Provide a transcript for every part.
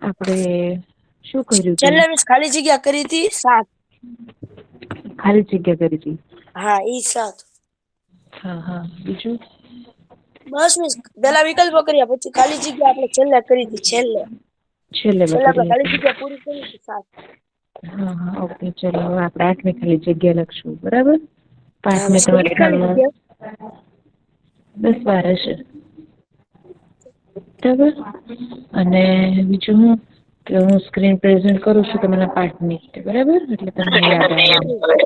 આપણે શું કર્યું હતું? છેલ્લે મીન્સ ખાલી જગ્યા કરી હતી 7. ખાલી જગ્યા કરી હતી. હા, ઈ 7. હા હા, બીજું? બસ મીન્સ પેલા વિકલ્પો કર્યા, પછી ખાલી જગ્યા આપણે છેલ્લે કરી હતી. છેલ્લે આપણે કરી ખાલી હતી. જગ્યા પૂરી કરી હતી 7. હા હા, ઓકે. ચલો હવે આપણે 8મી ખાલી જગ્યા લખશું, બરાબર? હા, 5મે બસ તમારે કેટલી ખાલી ખ્યાલમાં જગ્યા? 10-12 હશે. બરાબર. અને બીજું હું કે હું સ્ક્રીન પ્રેઝન્ટ કરું છું તમારા પાઠની, બરાબર? એટલે તમને યાદ આવે.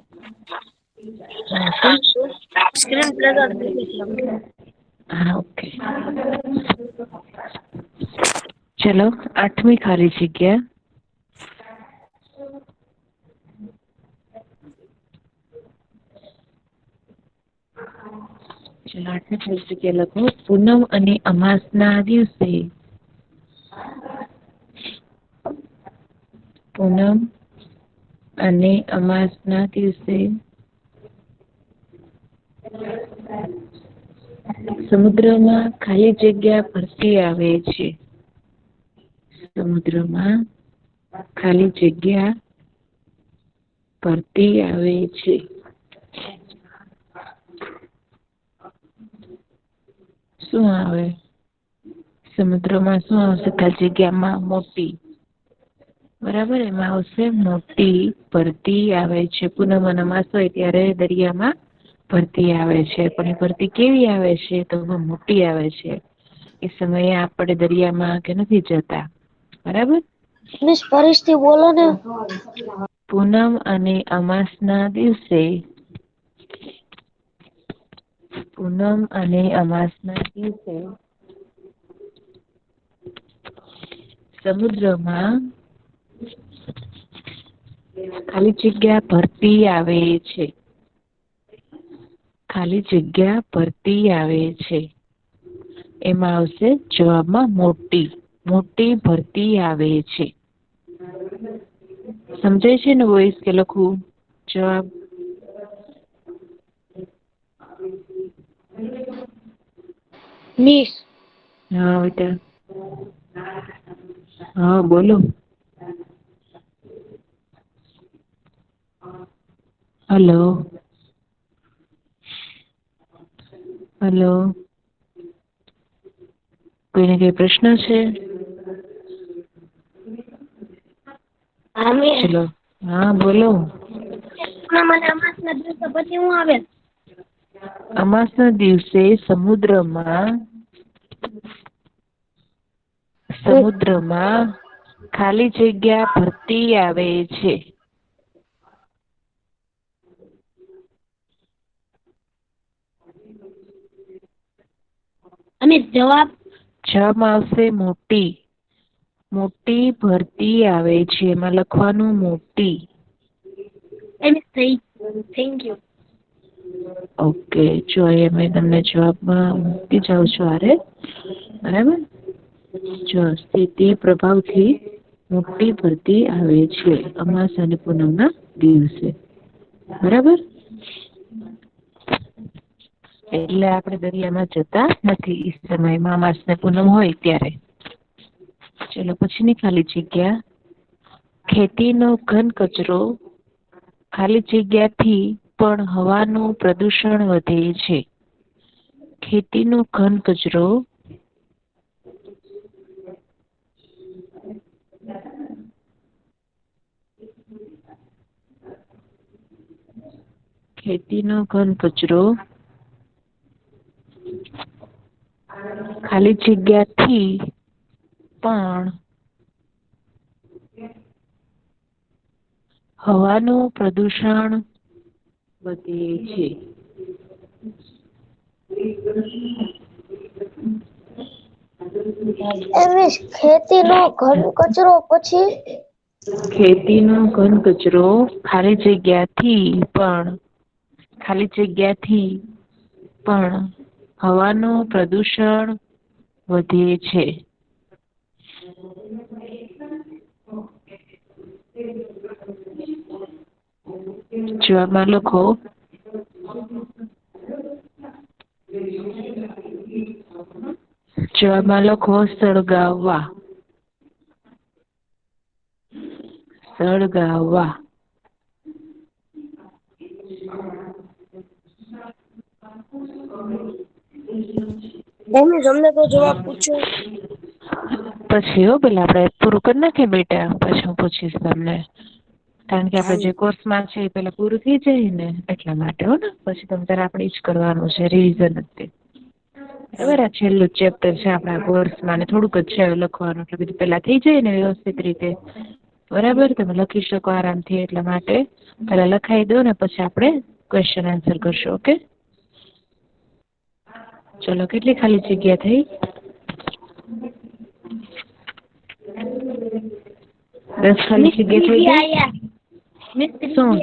હા, શું? સ્ક્રીન પ્રેઝન્ટ થઈ ગઈ છે આપણે. હા, ઓકે. ચલો, 8મી ખાલી જગ્યા. ચલો, 8મી ખાલી જગ્યા લખો. પૂનમ અને અમાસના દિવસે પૂનમ અને અમાસના દિવસે સમુદ્રમાં ખાલી જગ્યા ભરતી આવે છે. સમુદ્રમાં ખાલી જગ્યા ભરતી આવે છે. શું આવે? સમુદ્રમાં શું આવશે? ખાલી જગ્યામાં મોટી. બરાબર, એમાં આવશે મોટી ભરતી આવે છે. પૂનમ અને અમાસ હોય ત્યારે દરિયામાં ભરતી આવે છે. પણ એ ભરતી કેવી આવે છે? તો બહુ મોટી આવે છે. એ સમયે આપણે દરિયામાં કે નથી જતા, બરાબર? મિસ ફરીથી બોલો ને. પૂનમ અને અમાસના દિવસે પૂનમ અને અમાસના દિવસે સમુદ્રમાં ખાલી જગ્યા ભરતી આવે છે. ખાલી જગ્યા ભરતી આવે છે. એમાં આવશે જવાબમાં મોટી. મોટી ભરતી આવે છે. સમજાય છે ને વોઈસ કે લખવું? જવાબ? મિસ હા બેટા. હા બોલો. હલો. હલો. કોઈને કઈ પ્રશ્ન છે? હા મિસ. ચલો હા બોલો. પૂનમ અને અમાસના દિવસો પછી હું આવે? અમાસના દિવસે સમુદ્રમાં ખાલી જગ્યા ભરતી આવે છે. અને જવાબ? જવાબમાં આવશે મોટી. મોટી ભરતી આવે છે. એમાં લખવાનું મોટી. Thank you. ઓકે. જો અમે તમને જવાબમાં મૂકી જાઉં છું હારે. બરાબર? જો સ્થિતિ પ્રભાવથી મોટી ભરતી આવે છે. અમાસ અને પૂનમના દિવસે. બરાબર? એટલે આપણે દરિયામાં જતા નથી ઈ સમયમાં અમાસ ને પૂનમ હોય ત્યારે. ચલો પછીની ખાલી જગ્યા. ખેતીનો ઘન કચરો ખાલી જગ્યાથી પણ હવાનું પ્રદુષણ વધે છે. ખેતીનો ઘન કચરો ખેતીનો ઘન કચરો ખાલી જગ્યાથી પણ હવાનું પ્રદુષણ વધે છે. ખેતીનો ઘન કચરો પછી? ખેતીનો ઘન કચરો ખાલી જગ્યાથી પણ હવાનું પ્રદુષણ વધે છે. જવાબમાં લખો. જવાબમાં લખો સળગાવવા. સળગાવવા. મમ્મી તમને તો જવાબ પૂછ્યો. પછી પેલા આપણે પૂરું કરી નાખીએ બેટા, પછી હું પૂછીશ તમને. કારણ કે આપણે જે કોર્સમાં છે એ પેલા પૂરું થઈ જાય ને એટલા માટે. હો ને પછી તમારે આપણે જ કરવાનું છે, રિવિઝન જ. બરાબર. આ છેલ્લું ચેપ્ટર છે આપણા કોર્સમાં, થોડુંક જ છે લખવાનું. એટલે બધું પેલા થઈ જાય ને વ્યવસ્થિત રીતે, બરાબર. તમે લખી શકો આરામથી. એટલા માટે પેલા લખાઈ દો ને પછી આપણે ક્વેશ્ચન આન્સર કરશું. ઓકે. ચલો, કેટલી ખાલી જગ્યા થઈ? 10 ખાલી જગ્યા થઈ ગઈ. શું?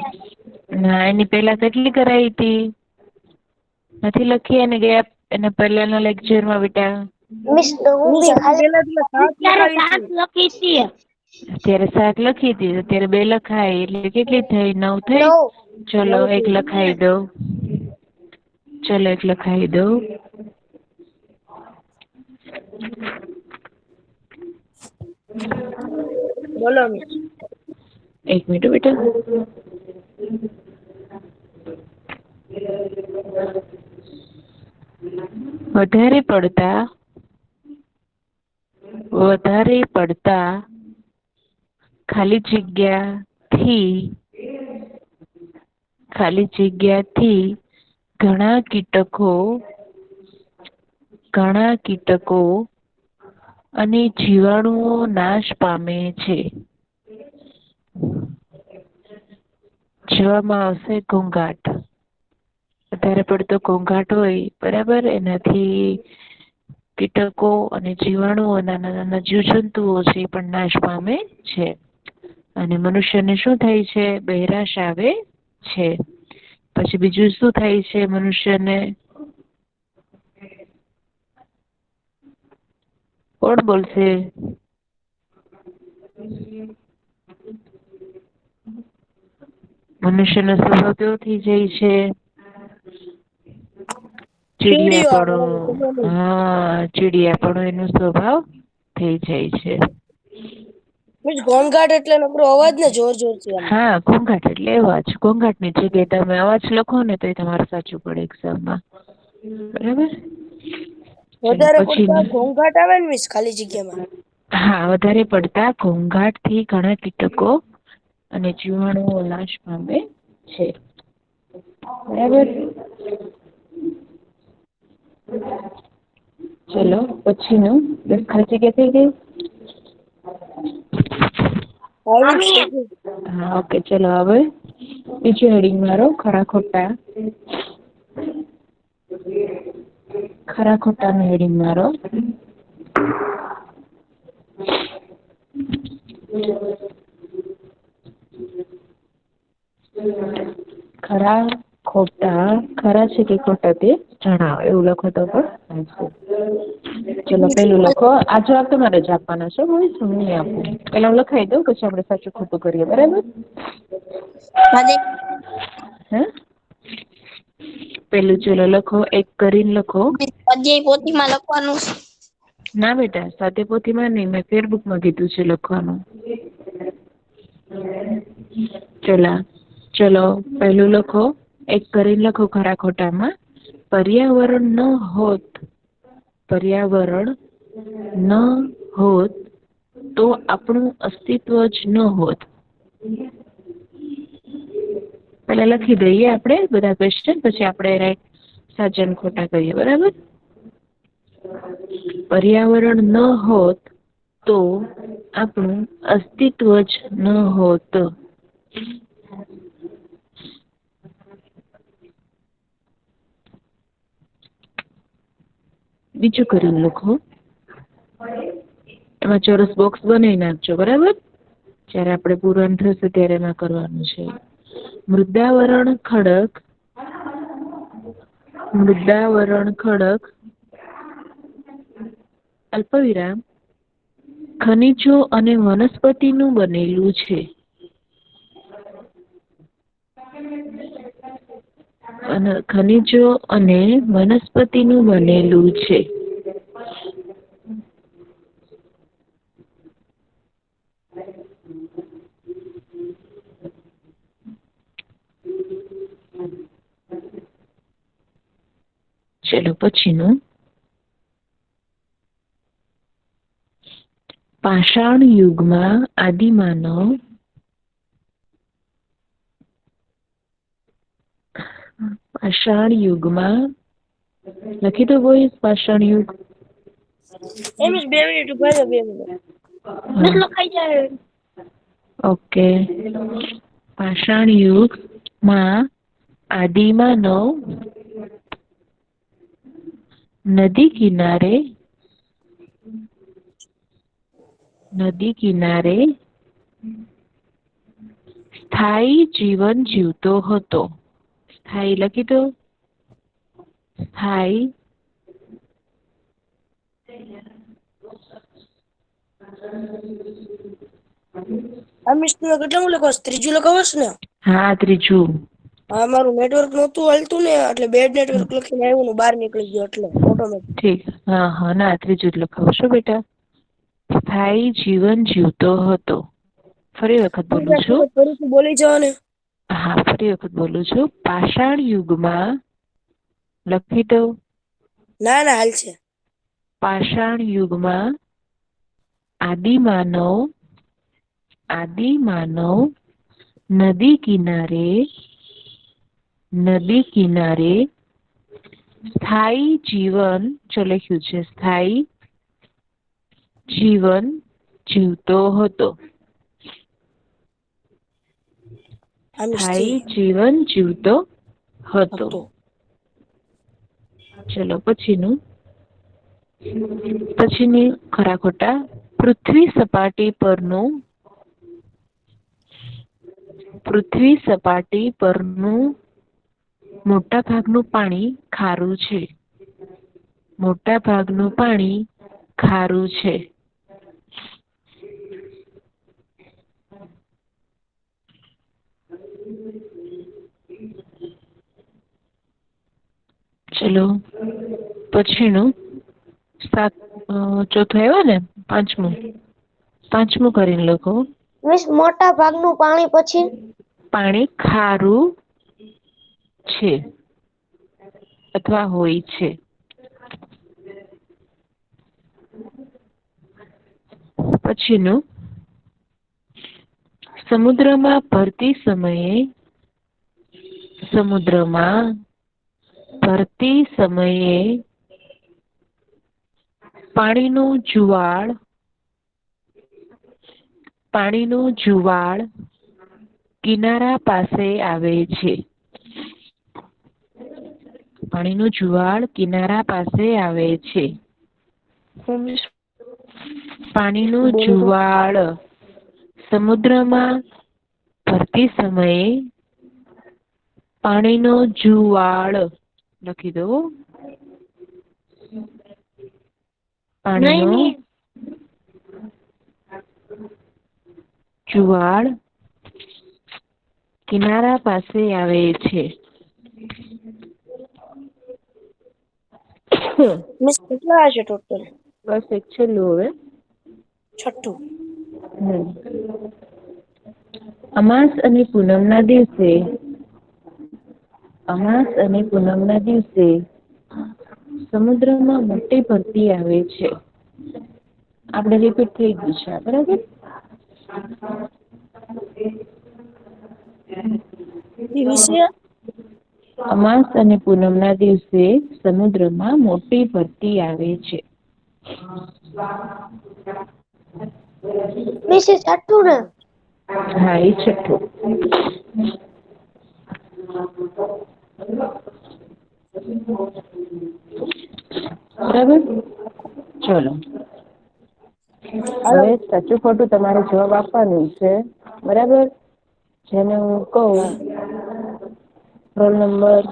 ના, એની પેલા કેટલી કરાઈ હતી? નથી લખી એને ગેપ એને પહેલાના લેક્ચરમાં બેટા? અત્યારે 7 લખી હતી, અત્યારે 2 લખાય એટલે કેટલી થઈ? 9 થઈ. ચલો 1 લખાઈ દો. ચલો 1 લખાઈ દો. બોલો મિસ. 1 મિનિટ બેટા. વધારે પડતા ખાલી જગ્યાથી ઘણા કીટકો અને જીવાણુઓ નાશ પામે છે. જોવામાં આવશે ઘોંઘાટ. વધારે પડતો ઘોંઘાટ હોય, બરાબર, એનાથી કીટકો અને જીવાણુઓ, નાના જીવજંતુઓ છે એ પણ નાશ પામે છે. અને મનુષ્યને શું થાય છે? બહેરાશ આવે છે. પછી બીજું શું થાય છે મનુષ્યને? કોણ બોલશે? મનુષ્યનો સ્વભાવ કેવો થઈ જાય છે? ચીડિયાપણું. હા, ચીડિયાપણું એનો સ્વભાવ થઈ જાય છે. ઘોંઘાટ એટલે નકરો અવાજ ને જોરથી. હા, ઘોંઘાટ એટલે અવાજ. ઘોંઘાટની જગ્યાએ તમે અવાજ લખો ને તો એ તમારે સાચું પડે એક્ઝામમાં. બરાબર. વધારે પડતા ઘોંઘાટ આવે ને મિસ ખાલી જગ્યામાં. હા, વધારે પડતા ઘોંઘાટથી ઘણા કીટકો અને જીવાણુઓ નાશ પામે છે. બરાબર. ચલો પછીનું 10 ખાલી જગ્યા થઈ ગઈ. હા, ઓકે. ચલો હવે બીજું હેડિંગ મારો. ખરા ખોટાનું હેડિંગ મારો. ખરા ખોટા. ખરા છે કે ખોટા તે જણાવો એવું લખો તો પણ ચાલશે. ચલો પેલું લખો. આ જવાબ તમારે જ આપવાના છે. હું નહીં આપું. પેલા હું લખાઈ દઉં પછી આપણે સાચું ખોટું કરીએ. બરાબર. હે પેલું ચલો લખો. 1 કરીને લખો. સ્વાધ્યાય પોથીમાં લખવાનું. ના બેટા, સ્વાધ્યાયપોથીમાં નહીં. મેં ફેરબુકમાં કીધું છે લખવાનું. ચલો પહેલું લખો. 1 કરીને લખો. ખરા ખોટામાં પર્યાવરણ ન હોત તો આપણું અસ્તિત્વ જ ન હોત. પેલા લખી દઈએ આપણે બધા ક્વેશ્ચન, પછી આપણે સાચા અને ખોટા કરીએ. બરાબર. પર્યાવરણ ન હોત તો આપણું અસ્તિત્વ જ ન હોત. બીજું કરીને લખો. એમાં ચોરસ બોક્સ બનાવી નાખજો. બરાબર. જ્યારે આપણે પૂરણ થશે ત્યારે એમાં કરવાનું છે. મૃદાવરણ ખડક અલ્પવિરામ ખનિજો અને વનસ્પતિનું બનેલું છે. ખનિજો અને વનસ્પતિનું બનેલું છે. ચલો પછીનું. પાષાણ યુગમાં આદિમાનવ પાષાણ યુગમાં લખી દો બોય પાષાણ યુગ. એમ 2 મિનિટ ઉભા રહો, 2 મિનિટ. મિસ લખાઈ જાય. ઓકે. પાષાણ યુગમાં આદિમાનવ નદી કિનારે સ્થાયી જીવન જીવતો હતો. સ્થાયી લખી દો. સ્થાયી મિસ તું કેટલું લખો? ત્રીજું લખાવો છે ને? હા, ત્રીજું. હા, મારું નેટવર્ક નહોતું હાલતું ને, એટલે બેડ નેટવર્ક લખીને આવ્યું ને બહાર નીકળી ગયો, એટલે ઓટોમેટિક. ઠીક. હા હા, ના ત્રીજું જ લખાવો છો બેટા. સ્થાયી જીવન જીવતો હતો. ફરી વખત બોલું છું. ફરીથી બોલી જાઓ ને. હા, ફરી વખત બોલું છું. પાષાણ યુગમાં લખી દો. ના ના, હાલ છે. પાષાણ યુગમાં આદિમાનવ નદી કિનારે સ્થાયી જીવન લખ્યું છે. સ્થાયી જીવન જીવતો હતો. સ્થાયી જીવન જીવતો હતો. ચલો પછીની ખરા ખોટા. પૃથ્વી સપાટી પરનું મોટા ભાગનું પાણી ખારું છે. મોટા ભાગનું પાણી ખારું છે. ચલો પછીનું ચોથું આવ્યો ને? પાંચમું કરીને લખો. મિસ મોટા ભાગનું પાણી પછી પાણી ખારું છે અથવા હોય છે. પછીનું સમુદ્રમાં ભરતી સમયે પાણીનું જુવાળ કિનારા પાસે આવે છે. પાણીનું જુવાળ કિનારા પાસે આવે છે. પાણીનું જુવાળ સમુદ્રમાં ભરતી સમયે પાણીનો જુવાળ લખી દો. પાણીનો જુવાળ કિનારા પાસે આવે છે. મિસ કેટલા છે ટોટલ? બસ એક છેલ્લું હવે. છઠ્ઠું. અમાસ અને પૂનમના દિવસે સમુદ્રમાં મોટી ભરતી આવે છે. આપણે રિપીટ થઈ ગયું છે. બરાબર. અમાસ અને પૂનમના દિવસે સમુદ્રમાં મોટી ભરતી આવે છે. છઠ્ઠું ને? હા, એ છઠ્ઠું. બરાબર. ચલો હવે સાચું ખોટું તમારે જવાબ આપવાનું છે. બરાબર. જેને હું કહું રોલ નંબર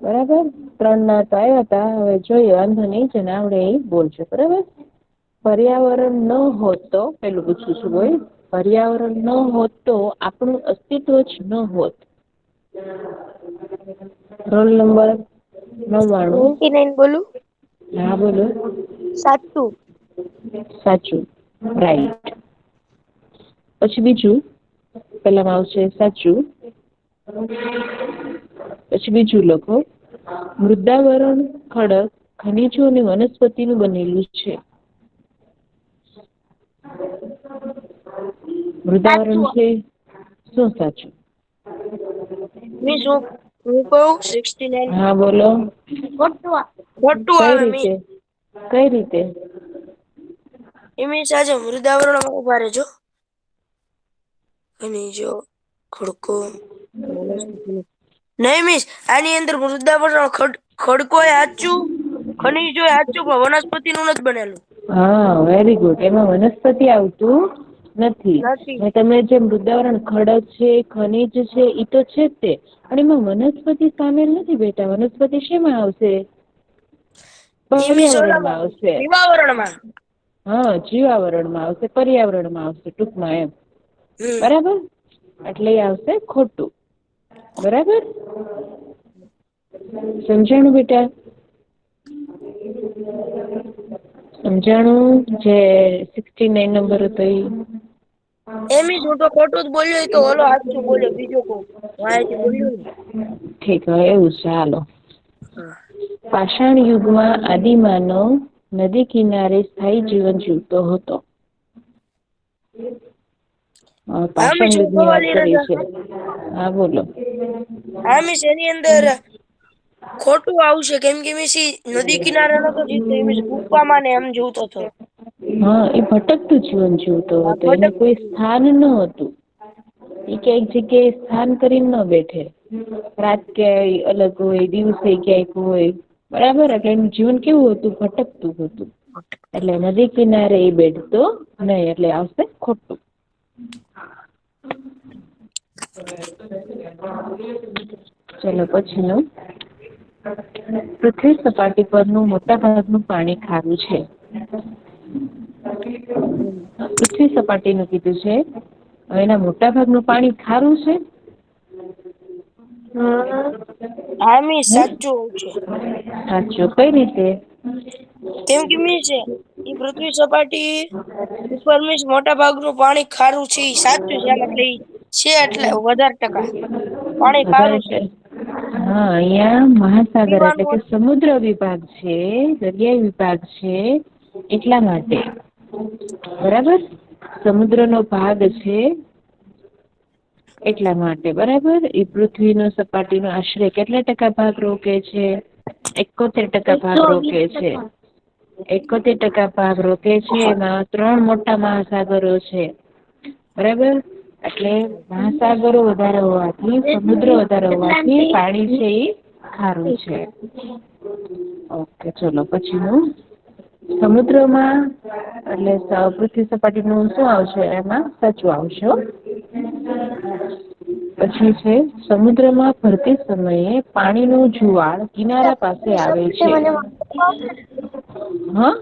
બરાબર 3 ના તો આવ્યા હતા. હવે જોઈએ, વાંધો નહીં, જેને આવડે એ બોલજો. બરાબર. પર્યાવરણ ન હોત તો પેલું પૂછું છું બોય. પર્યાવરણ ન હોત તો આપણું અસ્તિત્વ જ ન હોત. રોલ નંબર 99 બોલું? હા, બોલો. સાચું. રાઈટ. પછી બીજું પેલામાં આવશે સાચું. પછી બીજું લખો મૃદાવરણ ખડક ખનિજો અને વનસ્પતિનું બનેલું છે. મૃદાવરણ છે શું સાચું? મિસ હું કહું 69 હા બોલો. ખોટું કઈ આવે મિસ. રીતે? કઈ રીતે? એ મિસ આજે મૃદાવરણમાં ઉભા રહેજો. ખનીજો ખડકો વનસ્પતિ નહીં મિસ આની અંદર મૃદાવરણ ખડકો એ હાચું, ખનીજો એ હાચું, પણ વનસ્પતિ નું નથી બનેલું. હા વેરી ગુડ. એમાં વનસ્પતિ આવતું નથી. નથી. તમે જે મૃદાવરણ ખડક છે, ખનીજ છે, ઈ તો છે જ તે. પણ એમાં વનસ્પતિ સામેલ નથી બેટા. વનસ્પતિ શેમાં આવશે? ઈ મિસ પર્યાવરણમાં ઓલામાં આવશે. જીવાવરણમાં. હા જીવાવરણમાં આવશે, પર્યાવરણમાં આવશે ટૂંકમાં એમ. હમ બરાબર. એટલે એ આવશે ખોટું. બરાબર. સમજાણું બેટા? સમજાણું? જે 69 નંબર હતો ઈ. મિસ હું તો ખોટું જ બોલ્યો તો ઓલો હાચું બોલ્યો બીજો કોક વાંહેથી બોલ્યો ને. ઠીક હવે એવું છે હાલો. હા. પાષાણ યુગમાં આદિમાનવ નદી કિનારે સ્થાયી જીવન જીવતો હતો. હા મિસ પાષાણ હું યુગની વાત કવાલી કરી રજા. છે. હા બોલો. હા મિસ એની અંદર ખોટું આવશે કેમ કે મિસ ઈ નદી કિનારે નતો જીવતો. એ મિસ ગુફામાં ને એમ જીવતો હતો. હા એ ભટકતું જીવન જીવતો હા હતો. એને કોઈ ભટકતું. સ્થાન ન હતું. એ ક્યાંક જગ્યાએ સ્થાન કરીને ન બેઠે. રાત ક્યાંય અલગ હોય, દિવસે ક્યાંક હોય. બરાબર. એટલે એનું જીવન કેવું હતું? ભટકતું હતું. એટલે નદી કિનારે એ બેઠતો નહી. એટલે આવશે ખોટું. ચલો પછીનું. પૃથ્વી સપાટી પરનું મોટા ભાગનું પાણી ખારું છે. પૃથ્વી સપાટીનું કીધું છે. હવે એના મોટા ભાગનું પાણી ખારું છે. હા મિસ સાચું છે. સાચું. કઈ રીતે? કેમ કે મિસ ઈ પૃથ્વી સપાટી ઉપર મિસ મોટા ભાગનું પાણી ખારું છે. ઈ સાચું છે. એમ એટલે ઈ છે એટલે વધારે ટકા પાણી ખારું છે. વધારે હા અહિયાં મહાસાગર એટલે કે પીવાનું સમુદ્ર વિભાગ છે, દરિયાઈ વિભાગ છે, એટલા માટે. બરાબર. સમુદ્ર નો ભાગ છે. એટલા માટે. બરાબર. એ પૃથ્વીનો સપાટીનો આશરે કેટલા ટકા ભાગ રોકે છે? 71% ભાગ રોકે છે. 71% ભાગ રોકે છે. એમાં 3 મોટા મહાસાગરો છે. બરાબર. એટલે મહાસાગરો વધારે હોવાથી, સમુદ્ર વધારે હોવાથી પાણી છે ઈ ખારું છે. ઓકે ચલો પછીનું. સમુદ્રમાં એટલે પૃથ્વી સપાટીનું શું આવશે એમાં? સાચું આવશે હો. પછી છે સમુદ્રમાં ભરતી સમયે પાણીનું જુવાળ કિનારા પાસે આવે છે. હા.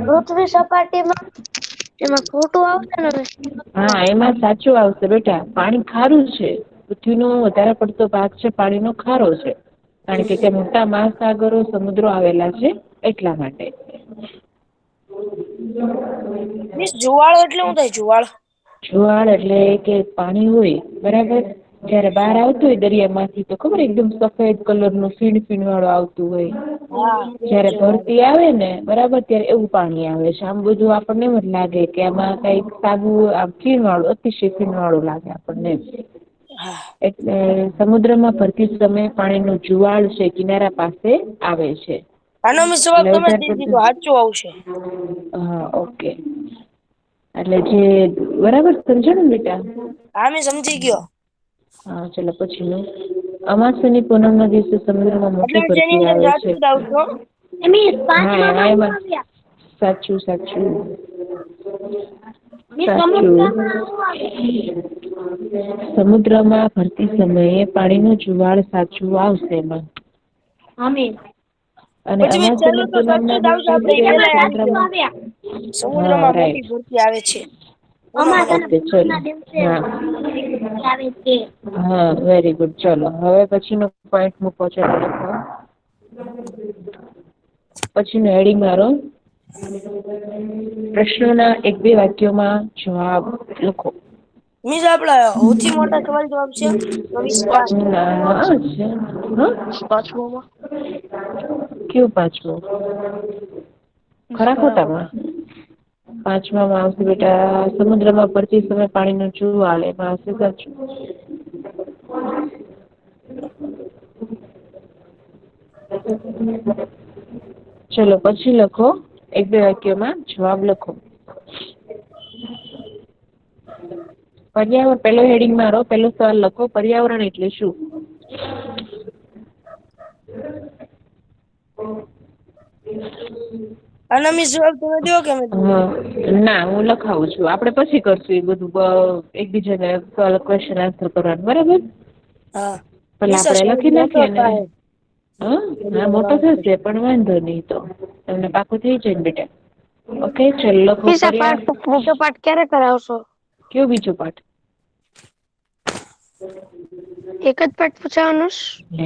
પૃથ્વી સપાટીમાં એમાં ખોટું આવશે ને? હા એમાં સાચું આવશે બેટા. પાણી ખારું છે. પૃથ્વીનો વધારે પડતો ભાગ છે પાણીનો ખારો છે. કારણ કે ત્યાં મોટા મહાસાગરો, સમુદ્રો આવેલા છે એટલા માટે. મિસ જુવાળો એટલે હું થાય જુવાળ? જુવાળ એટલે કે પાણી હોય બરાબર. જયારે બહાર આવતું હોય દરિયા માંથી તો ખબર એકદમ સફેદ કલર નું ફીણ ફીણ વાળું આવતું હોય. હા એ જયારે છે ભરતી આવે ને બરાબર ત્યારે એવું પાણી આવે છે. આમ બધું આપણને એમ જ લાગે કે આમાં કઈક સાબુ ફીણ વાળું અતિશય ફીણ વાળું લાગે આપણને. હા. એટલે સમુદ્રમાં ભરતી સમયે પાણી નું જુવાળ છે કિનારા પાસે આવે છે. આનો મિસ જવાબ એટલે તમે જ વધારે દઈ દીધો પડતું સાચું આવશે. હા ઓકે. એટલે જે બરાબર સમજાણું ને બેટા? હા મેં સમજી ગયો. હા ચલો પછીનું. અમાસની પૂનમ ના દિવસે સમુદ્રમાં એટલે મોટી મિસ એની ભરતી અંદર આવે છે. સાચું જ આવશે. હા સાચું સાચું. સાચું. સમુદ્રમાં ભરતી સમયે પાણી નું જુવાળ સાચું આવશે એમાં. અને પછી મિસ અમાસની છેલ્લું તો પૂનમ સાચું ના જ આવશે આપડે દિવસે એ પેલા આવી ગયો. સમુદ્રમાં હા સમુદ્રમાં મોટી રાઈટ. ભરતી આવે છે. પૂનમ ના ઓકે ચલો હા. હા વેરી ગુડ ચલો હવે પછી નો પોઈન્ટ મૂકો છો. પછી નો હેડિંગ મારો. પ્રશ્નોના 1-2 વાક્યોમાં જવાબ લખો. મીન્સ આપડા સૌથી મોટા સવાલ જવાબ છે 24 હા છે હા પાંચમોમાં. કયું પાંચમું ખરા ખોટામાં પાંચમામાં આવશે બેટા સમુદ્રમાં પડતી સમય પાણીનો જુવાળ એમાં આવશે સાચું. ચલો પછી લખો એક બે વાક્યમાં જવાબ લખો. પર્યાવરણ પેલો હેડિંગ મારો પેલો સવાલ લખો પર્યાવરણ એટલે શું? આનો મીન્સ જવાબ તમે દો કે મેં દઉં? ના હું લખાવું છું આપડે પછી કરશું એ બધું એકબીજાને ક્વેશ્ચન આન્સર કરવાનું બરાબર. હા પેલા નિશા આપડે સવાલ લખી મોટો નાખીએ ને થાય. હા મોટો થશે પણ વાંધો નહી તો તમને પાકું થઈ જાય ને બેટા. ઓકે ચલો લખો બીજો પાઠ ક્યારે કરાવશો? કયો બીજો પાઠ? એક જ પાઠ પૂછાવાનો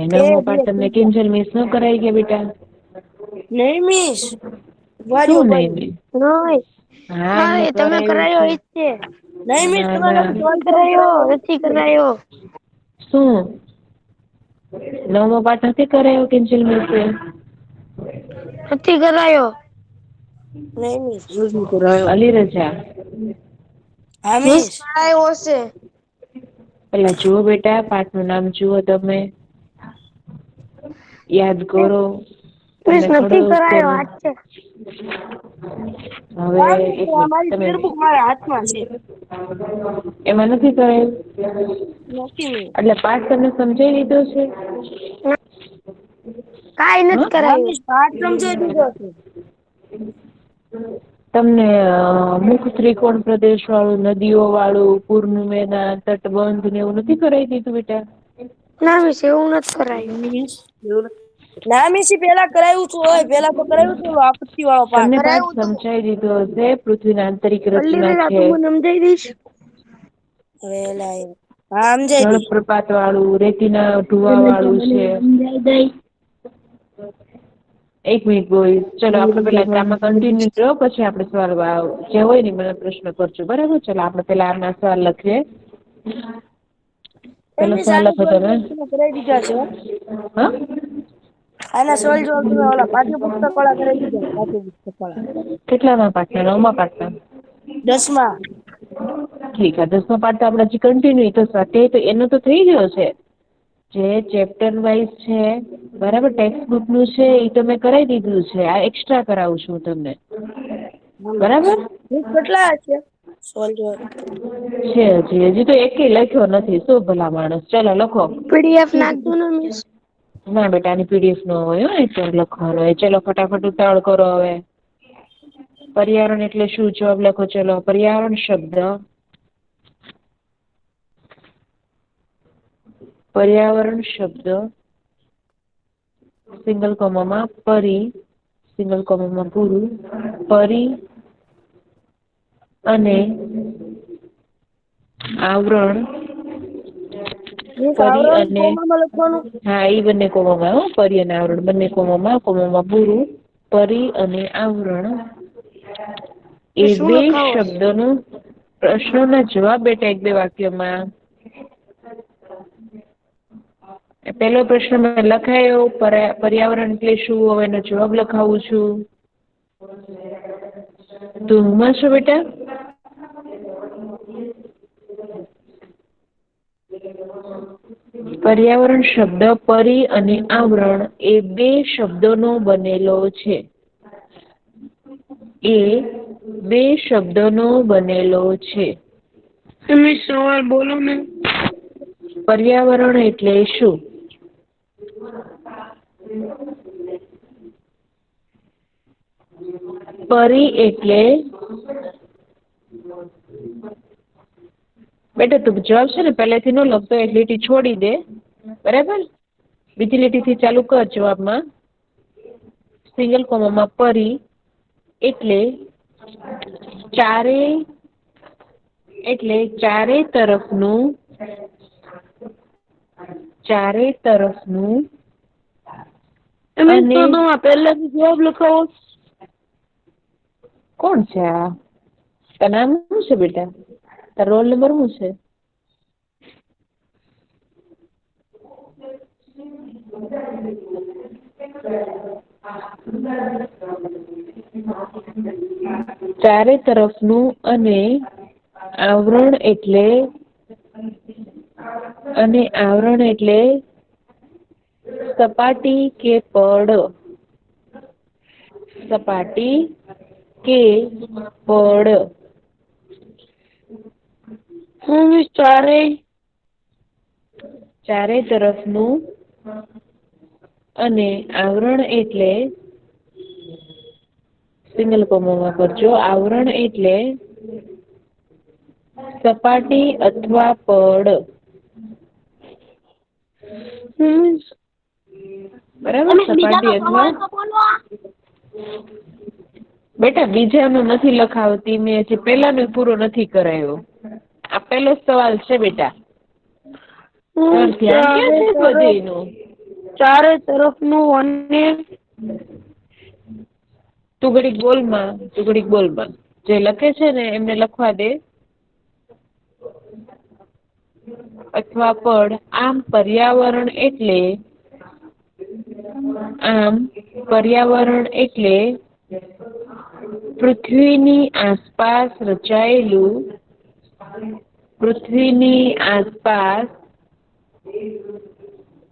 નવમો પાઠ તમને કિંજલ મિસ ન કરાઈ ગયા બેટા? નહી મિસ શું નઈ મિસ હા નઈ મેં તમે કરાવ્યું કરાયો છે એ છે. નહી મિસ ના તમારે ના સવાલ જવાબ કરાયો નથી કરાયો. શું નવમો પાઠ નથી કરાયો કિંજલ મિસે? નથી કરાયો. નહી મિસ નથી કરાયો. અલી રજા હા મિસ કરાયો હશે. પેલા જુઓ બેટા પાઠ નું નામ જુઓ તમે. યાદ કરો મિસ તમને નથી ખબર કરાયો તેનું આજ છે. હવે હા મિસ એક મિનિટ મારી તમે ટેક્સ્ટ બુક મારા હાથમાં છે. એમાં નથી કરાયું નથી મિસ. એટલે પાઠ તમને સમજાઈ લીધો છે? કાઈ હા નથી કરાયું. પાઠ સમજાઈ દીધો છે. તમને મુખ ત્રિકોણ પ્રદેશ વાળું નદીઓ વાળું પૂરનું મેદાન તટબંધ ને એવું નથી કરાઈ દીધું બેટા? ના મિસ એવું નથી કરાયું. ના મિસ પેલા કરાયું તું હોય પેલા તો કરાયું તું આપત્તિ વાળો પાઠ તમને પાઠ કરાયું તું. સમજાઈ દીધો હશે પૃથ્વીના આંતરિક અલી રચના વેલા છે. તું મને સમજાઈ દઈશ. વેલા હા સમજાઈ દઈશ. જળપ્રપાત વાળું રેતીના ઢુવા વાળું છે. એક મિનિટ બોલ ચલો આપડે પેલા આમાં કન્ટિન્યુ રહો પછી આપડે સવાલ જે હોય ને મને પ્રશ્ન કરજો બરાબર ચલો આપડે પેલા આના સવાલ લખીએ. એ પેલો મિસ સવાલ આના લખો તમે. જવાબ તમે કરાવી દીધા છે. હા આના સવાલ જવાબ તમે ઓલા પાઠ્યપુસ્તક વાળા કરાવી દીધા પાઠ્યપુસ્તક વાળા. કેટલામાં પાઠના નવમા પાઠના? 10મા. ઠીક છે 10મો પાઠ તો આપડે હજી કન્ટિન્યુ તો સ્વાધ્યાય તો એનો તો થઈ ગયો છે. જે ચેપ્ટર વાઈઝ છે બરાબર ટેક્સ્ટ બુક નું છે એ તો મેં કરાવી દીધું છે આ એક્સ્ટ્રા કરાવું છું તમને. બરાબર કેટલા છે સવાલ જવાબ? છે હજી તો એકેય લખ્યો નથી શું ભલા માણસ ચાલો લખો. પીડીએફ નાખજો ને મિસ. ના બેટા આની પીડીએફ ન હોય અત્યારે લખવાનું હોય ચલો ફટાફટ ઉતાવળ કરો હવે. પર્યાવરણ એટલે શું જવાબ લખો ચલો પર્યાવરણ શબ્દ પર્યાવરણ શબ્દ સિંગલ કોમામાં પરી સિંગલ કોમામાં પૂરું પરી અને આવરણ મિસ પરી આવરણ અને કોમામાં લખવાનું. હા ઈ બંને કોમામાં હો પરી અને આવરણ બંને કોમામાં પૂરું પરી અને આવરણ એ શું બે લખાવો છે? શબ્દોનો પ્રશ્નોના જવાબ બેટા એક બે વાક્યમાં પેલો પ્રશ્ન મે લખાયો પર્યાવરણ એટલે શું હવે એનો જવાબ લખાવું છું. તો ઊંઘમાં છો બેટા? પર્યાવરણ શબ્દ પરી અને આવરણ એ બે શબ્દોનો બનેલો છે. એ બે શબ્દોનો બનેલો છે. તમે સવાલ બોલો ને. પર્યાવરણ એટલે શું? પરી એટલે બેટા તું જવાબ છે ને પેલેથી ન લખતો એક લીટી છોડી દે બરાબર બીજી લીટી થી ચાલુ કર જવાબમાં સિંગલ કોમામાં પરી એટલે ચારે તરફનું તમે તો અને પહેલાથી જવાબ લખાવો. કોણ છે આ તાર નામ શું છે બેટા તાર રોલ નંબર શું છે? ચારે તરફનું અને આવરણ એટલે સપાટી કે પડ. સપાટી કે પડ. ચારે તરફનું અને આવરણ એટલે સિંગલ કોમામાં કરજો. આવરણ એટલે સપાટી અથવા પડ. બરાબર, સપાટી અથવા બેટા બીજાનું નથી લખાવતી મેં, હજી પેલાનો પૂરો નથી કરાયો. આ પેલો સવાલ છે બેટા. ધ્યાન ક્યાં છે બધીનું? ચારે તરફનું અને તું ઘડીક બોલમાં જે લખે છે ને એમને લખવા દે. અથવા પડ. આમ પર્યાવરણ એટલે પૃથ્વીની આસપાસ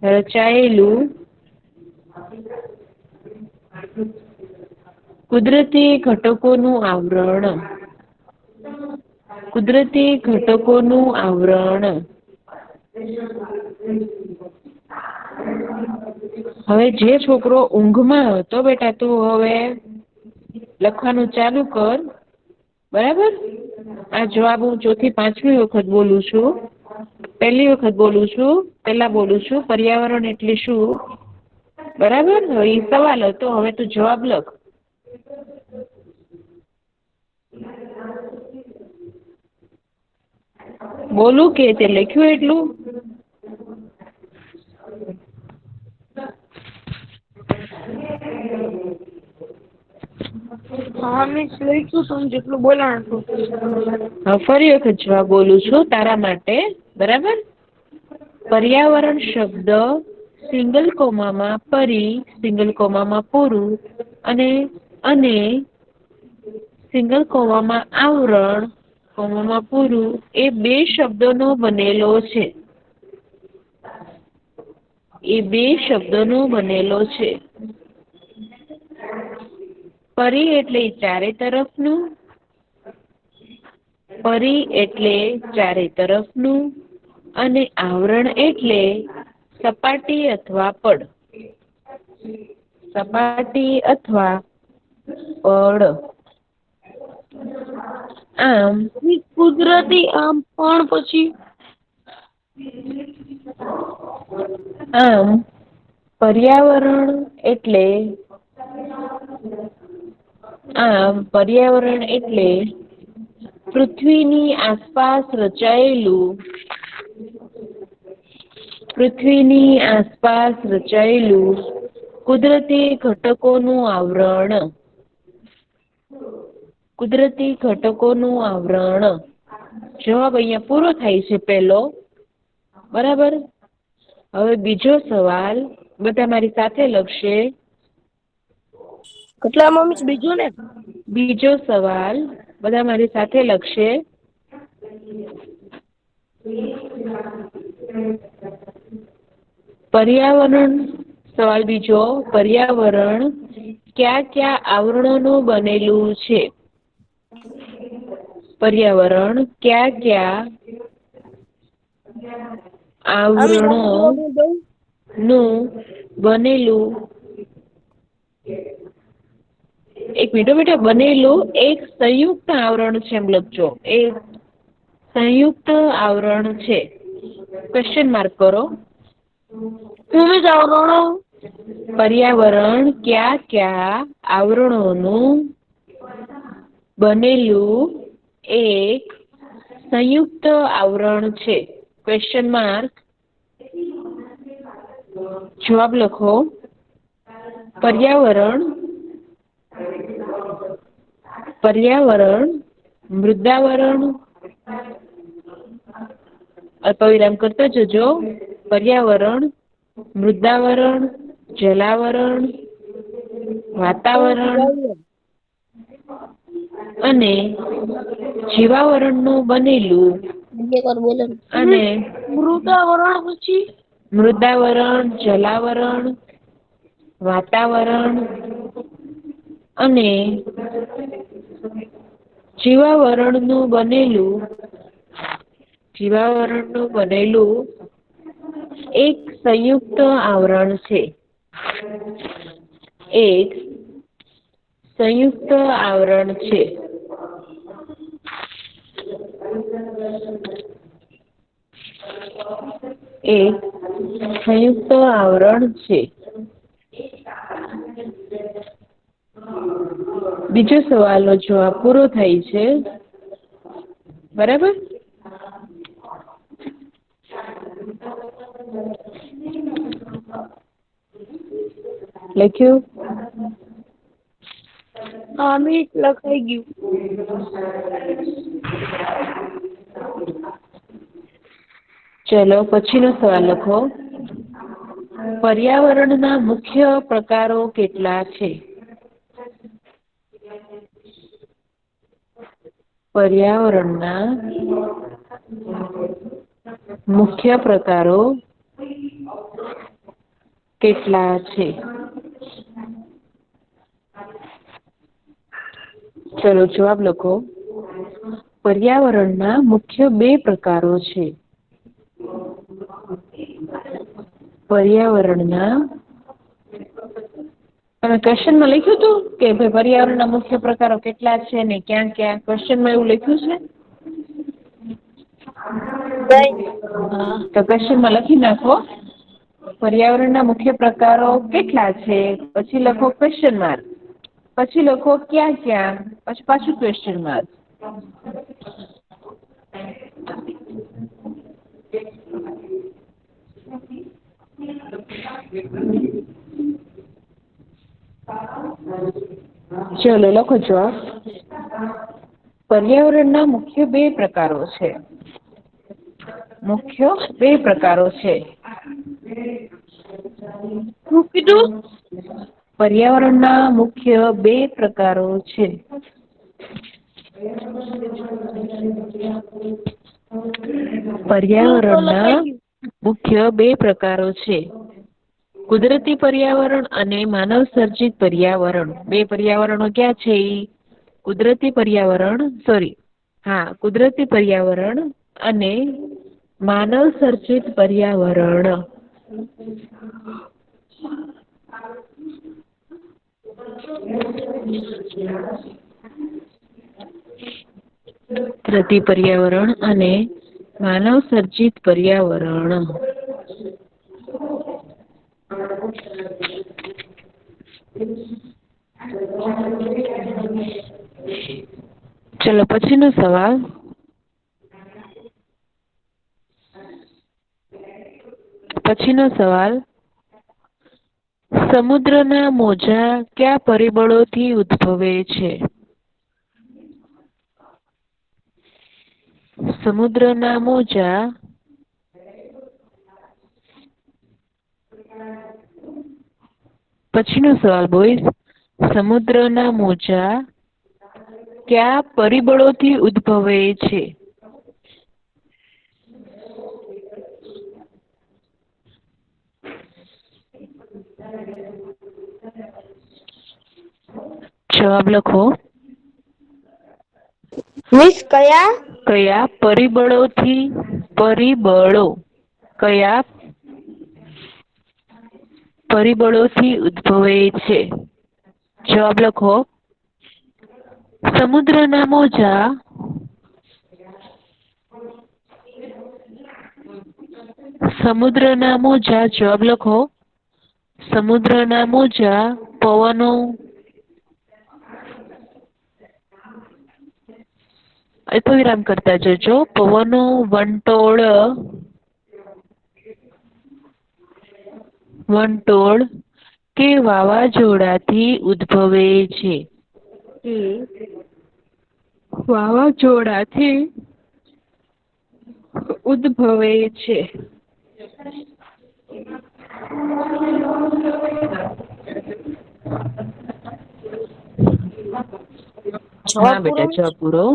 રચાયેલું કુદરતી ઘટકોનું આવરણ. હવે જે છોકરો ઊંઘમાં હતો બેટા, તું હવે લખવાનું ચાલુ કર. બરાબર. આ જવાબ હું ચોથી પાંચમી વખત બોલું છું. પહેલા બોલું છું પર્યાવરણ એટલે શું. બરાબર. હવે એ સવાલ હતો, હવે તું જવાબ લખ. બોલું કે તે લખ્યું એટલું? હા મિસ લઈશું છું જેટલું બોલાણ હતું. ફરી વખત જવાબ બોલું છું તારા માટે. બરાબર. પર્યાવરણ શબ્દ સિંગલ કોમામાં સિંગલ કોમામાં પૂરું અને સિંગલ કોમામાં આવરણ કોમામાં પૂરું એ બે શબ્દોનો બનેલો છે. પરી એટલે ચારે તરફનું અને આવરણ એટલે સપાટી અથવા પડ. આમ કુદરતી આમ પણ પછી પર્યાવરણ એટલે પૃથ્વીની આસપાસ રચાયેલું કુદરતી ઘટકોનું આવરણ. જવાબ અહીંયા પૂરો થાય છે પહેલો. બરાબર. હવે બીજો સવાલ બધા મારી સાથે લખશે. કેટલામાં મિસ બીજું ને? બીજો સવાલ બધા મારી સાથે લખશે. સવાલ બીજો, પર્યાવરણ કયા આવરણોનું બનેલું છે? પર્યાવરણ કયા આવરણોનું બનેલું એક સંયુક્ત આવરણ છે એમ લખજો. એક સંયુક્ત આવરણ છે. ક્વેશ્ચન માર્ક કરો. પર્યાવરણ કયા આવરણોનું બનેલું એક સંયુક્ત આવરણ છે? Question mark. જવાબ લખો. પર્યાવરણ મૃદાવરણ અલ્પવિરામ કરતો જજો. પર્યાવરણ મૃદાવરણ, જલાવરણ, વાતાવરણ અને જીવાવરણનું બનેલું અને મૃદાવરણ પછી મૃદાવરણ, જલાવરણ, વાતાવરણ અને જીવાવરણનું બનેલું એક સંયુક્ત આવરણ છે. એક સંયુક્ત આવરણ છે. એક સંયુક્ત આવરણ છે. બીજો સવાલનો જવાબ પૂરો થાય છે. બરાબર? લખ્યું? હા મીટ લખાઈ ગયું. ચલો પછીનો સવાલ લખો. પર્યાવરણના મુખ્ય પ્રકારો કેટલા છે? પર્યાવરણના મુખ્ય પ્રકારો કેટલા છે? ચલો જવાબ લખો. પર્યાવરણના મુખ્ય બે પ્રકારો છે. પર્યાવરણના તમે ક્વેશ્ચનમાં લખ્યું હતું કે ભાઈ પર્યાવરણના મુખ્ય પ્રકારો કેટલા છે ને ક્યાં ક્યાં ક્વેશ્ચનમાં એવું લખ્યું છે? તો ક્વેશ્ચનમાં લખી નાખો. પર્યાવરણના મુખ્ય પ્રકારો કેટલા છે? પછી લખો ક્વેશ્ચન માર્ક. પછી લખો ક્યાં ક્યાં, પછી પાછું ક્વેશ્ચન માર્ક. ચલો લખો જવાબ. પર્યાવરણના મુખ્ય બે પ્રકારો છે. મુખ્ય બે પ્રકારો છે. શું કીધું? પર્યાવરણના મુખ્ય બે પ્રકારો છે. પર્યાવરણના મુખ્ય બે પ્રકારો છે. કુદરતી પર્યાવરણ અને માનવ સર્જિત પર્યાવરણ. બે પર્યાવરણો ક્યાં છે? કુદરતી પર્યાવરણ અને માનવ સર્જિત પર્યાવરણ. કુદરતી પર્યાવરણ અને માનવ સર્જિત પર્યાવરણ. ચલો પછીનો સવાલ. સમુદ્રના મોજા કયા પરિબળોથી ઉદ્ભવે છે? સમુદ્રના મોજા પછીનો સવાલ બોયઝ. સમુદ્રના મોજા કયા પરિબળોથી ઉદ્ભવે છે? જવાબ લખો. મિસ કયા પરિબળોથી ઉદ્ભવે છે? જવાબ લખો. સમુદ્રના મોજા જવાબ લખો. સમુદ્રના મોજા પવનો અલ્પવિરામ કરતા જજો. પવનો, વંટોળ કે વાવાઝોડાથી ઉદ્ભવે છે. જવાબ હા પૂરો બેટા, જવાબ પૂરો.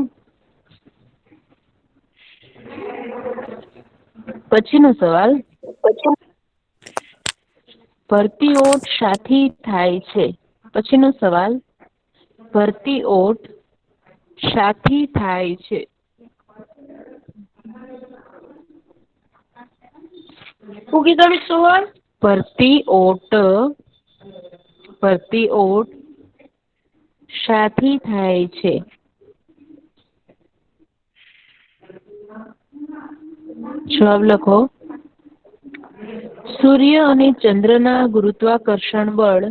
પછીનો સવાલ, ભરતી ઓટ શાથી થાય છે? પછીનો સવાલ, ભરતી ઓટ શાથી થાય છે? શું કીધું સવાલ? ભરતી ઓટ શાથી થાય છે? જવાબ લખો. સૂર્ય અને ચંદ્રના ગુરુત્વાકર્ષણ બળ.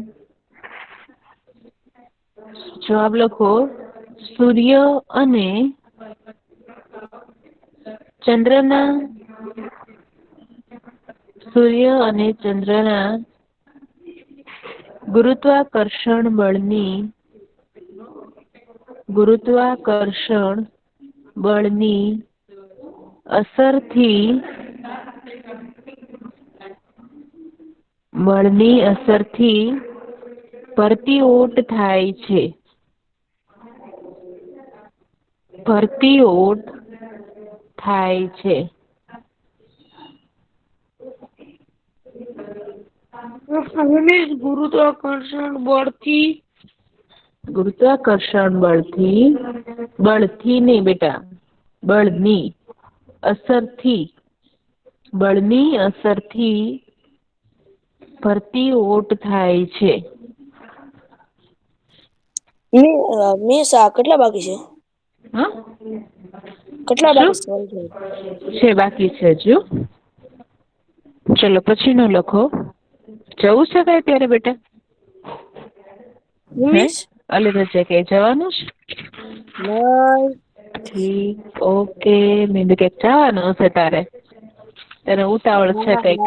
જવાબ લખો. સૂર્ય અને ચંદ્રના ગુરુત્વાકર્ષણ બળની અસરથી ભરતી ઓટ થાય છે. ભરતી ઓટ થાય છે. ગુરુત્વાકર્ષણ બળથી નહીં બેટા, બળની અસરથી ભરતી ઓટ થાય છે. કેટલા બાકી છે? હા, કેટલા શું બાકી છે? છે? બાકી છે હજુ. ચલો પછીનો લખો. જવું છે કઈ ત્યારે બેટા? હે, મિસ અલીરજા કે જવાનું છે? નહીં. ઠીક, ઓકે. મેં કીધું કે જવાનું હશે તારે, તને ઉતાવળ છે ના કઈક.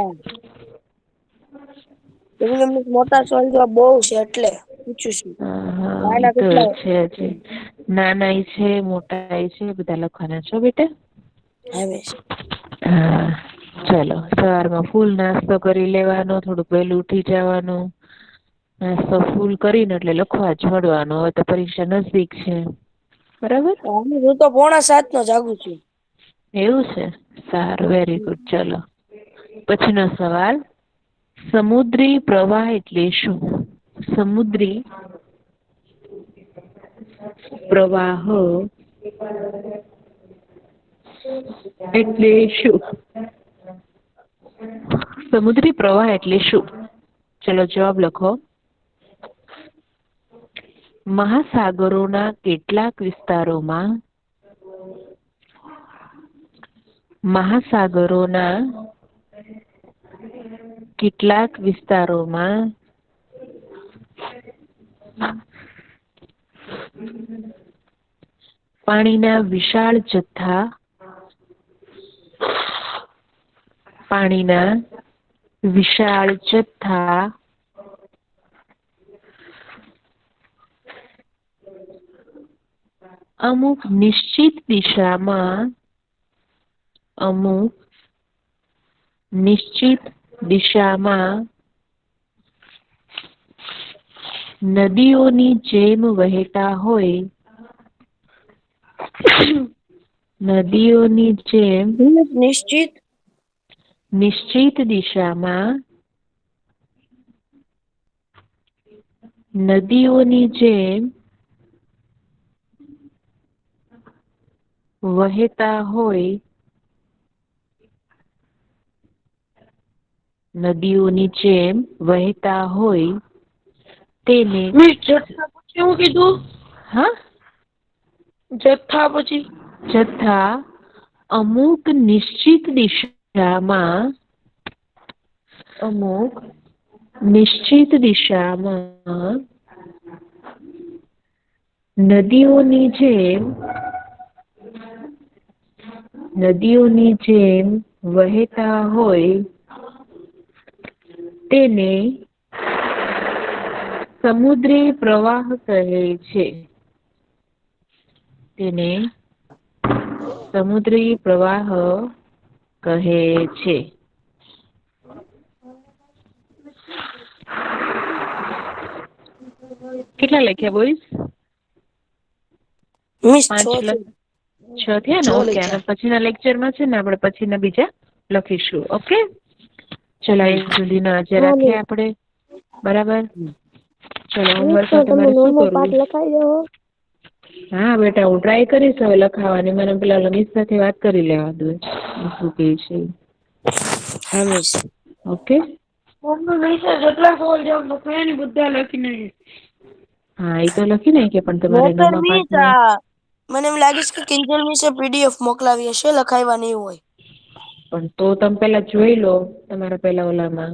ના મોટા સવાલ જવાબ બહુ છે એટલે પૂછું છું. હા, એ નાના તો કેટલા છે જ. નાના છે, મોટા છે, બધા લખવાના છો બેટા. હા મિસ. હા, ચલો. સવારમાં ફૂલ નાસ્તો કરી લેવાનો, થોડુંક વહેલું ઉઠી જવાનું. નાસ્તો ફૂલ કરીને એટલે લખવા જ મળવાનું. હવે તો પરીક્ષા નજદીક છે, બરાબર? હું તો 6:45 જાગું છું. એવું છે? સારું, વેરી ગુડ. ચલો પછીનો સવાલ, સમુદ્રી પ્રવાહ એટલે શું? સમુદ્રી પ્રવાહ એટલે શું? સમુદ્રી પ્રવાહ એટલે શું? ચલો જવાબ લખો. મહાસાગરોના કેટલાક વિસ્તારોમાં પાણીના વિશાળ જથ્થા અમુક નિશ્ચિત દિશામાં નદીઓની જેમ વહેતા હોય નિશ્ચિત દિશામાં નદીઓની જેમ વહેતા હોય તેને જથ્થા પછી શું કીધું? હા, જથ્થા પછી જથ્થા અમુક નિશ્ચિત દિશામાં નદીઓની જેમ વહેતા હોય તેને સમુદ્રી પ્રવાહ કહે છે. કેટલા લખ્યા બોયસ? મિસ 5 6 6 થયા ને? ઓકે. અને પછીના લેક્ચરમાં છે ને આપણે પછીના બીજા લખીશું. ઓકે, ચલો અહીં સુધીનો આજે રાખીએ આપણે. બરાબર. ચલો, હોમવર્કમાં તમારે શું કરવું? હા બેટા, હું ટ્રાય કરીશ હવે લખાવાની. મને પેલા મિસ સાથે વાત કરી લેવા દો શું કહે છે. હા મિસ. ઓકે. હા, એ તો લખી નાખીએ પણ તમારે નોકર 9મા મિસ પાઠમાં મને એમ લાગે છે કે કિંજલ મિસે પીડીએફ મોકલાવી હશે, લખાવ્યા નહીં હોય. પણ તો તમે પેલા જોઈ લો તમારા પેલા ઓલામાં.